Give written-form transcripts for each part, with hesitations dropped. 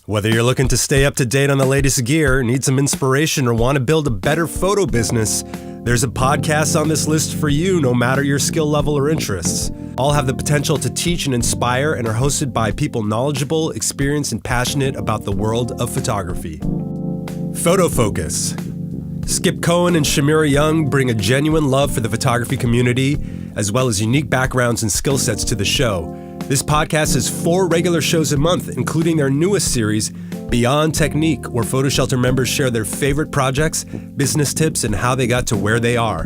Whether you're looking to stay up to date on the latest gear, need some inspiration, or want to build a better photo business, there's a podcast on this list for you, no matter your skill level or interests. All have the potential to teach and inspire and are hosted by people knowledgeable, experienced, and passionate about the world of photography. Photo Focus. Skip Cohen and Shamira Young bring a genuine love for the photography community, as well as unique backgrounds and skill sets to the show. This podcast has 4 regular shows a month, including their newest series, Beyond Technique, where Photo Shelter members share their favorite projects, business tips, and how they got to where they are.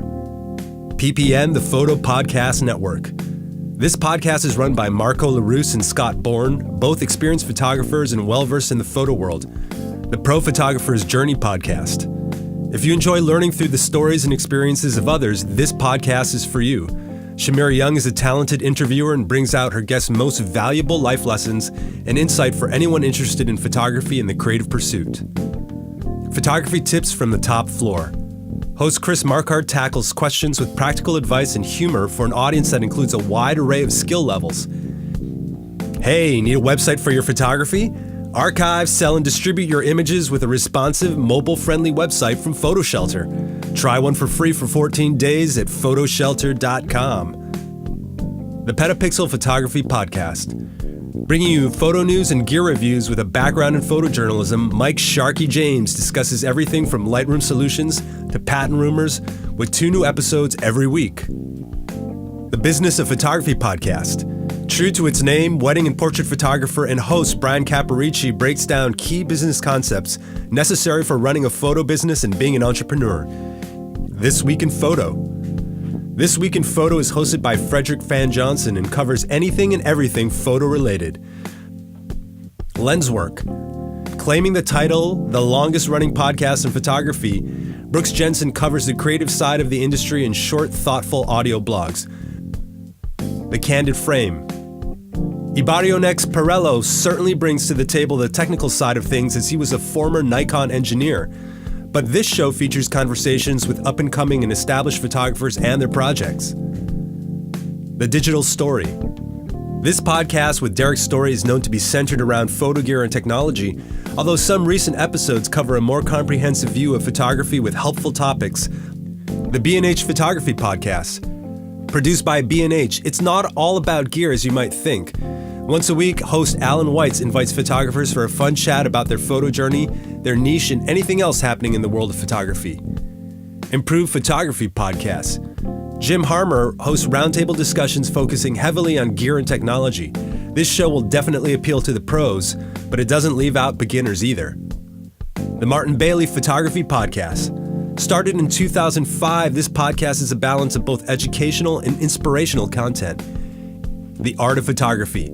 PPN, the Photo Podcast Network. This podcast is run by Marco LaRousse and Scott Bourne, both experienced photographers and well-versed in the photo world. The Pro Photographer's Journey podcast. If you enjoy learning through the stories and experiences of others, this podcast is for you. Shamira Young is a talented interviewer and brings out her guests' most valuable life lessons and insight for anyone interested in photography and the creative pursuit. Photography tips from the top floor. Host Chris Marquardt tackles questions with practical advice and humor for an audience that includes a wide array of skill levels. Hey, need a website for your photography? Archive, sell, and distribute your images with a responsive, mobile-friendly website from Photo Shelter. Try one for free for 14 days at photoshelter.com. The Petapixel Photography Podcast. Bringing you photo news and gear reviews with a background in photojournalism, Mike Sharky James discusses everything from Lightroom solutions to patent rumors with 2 new episodes every week. The Business of Photography Podcast. True to its name, wedding and portrait photographer and host Brian Caparici breaks down key business concepts necessary for running a photo business and being an entrepreneur. This Week in Photo. This Week in Photo is hosted by Frederick Fan Johnson and covers anything and everything photo-related. Lenswork. Claiming the title, the longest-running podcast in photography, Brooks Jensen covers the creative side of the industry in short, thoughtful audio blogs. The Candid Frame. Ibarionex Perello certainly brings to the table the technical side of things as he was a former Nikon engineer. But this show features conversations with up-and-coming and established photographers and their projects. The Digital Story. This podcast with Derek Story is known to be centered around photo gear and technology, although some recent episodes cover a more comprehensive view of photography with helpful topics. The B&H Photography Podcast. Produced by B&H, it's not all about gear as you might think. Once a week, host Alan Weitz invites photographers for a fun chat about their photo journey, their niche, and anything else happening in the world of photography. Improved Photography Podcast. Jim Harmer hosts roundtable discussions focusing heavily on gear and technology. This show will definitely appeal to the pros, but it doesn't leave out beginners either. The Martin Bailey Photography Podcast. Started in 2005, this podcast is a balance of both educational and inspirational content. The Art of Photography.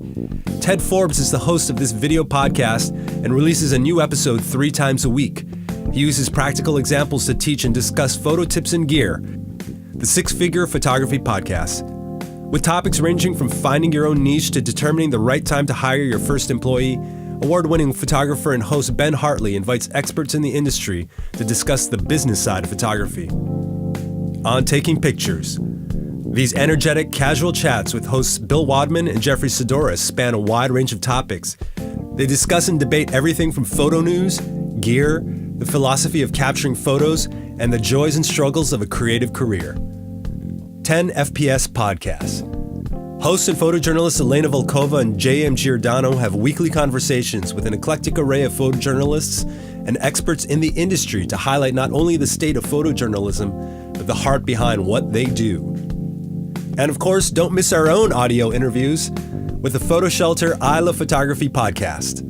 Ted Forbes is the host of this video podcast and releases a new episode 3 times a week. He uses practical examples to teach and discuss photo tips and gear. The Six-Figure Photography Podcast. With topics ranging from finding your own niche to determining the right time to hire your first employee, award-winning photographer and host Ben Hartley invites experts in the industry to discuss the business side of photography. On Taking Pictures. These energetic, casual chats with hosts Bill Wadman and Jeffrey Sidoris span a wide range of topics. They discuss and debate everything from photo news, gear, the philosophy of capturing photos, and the joys and struggles of a creative career. 10 FPS Podcasts. Hosts and photojournalists Elena Volkova and J.M. Giordano have weekly conversations with an eclectic array of photojournalists and experts in the industry to highlight not only the state of photojournalism, but the heart behind what they do. And of course, don't miss our own audio interviews with the Photo Shelter I Love Photography podcast.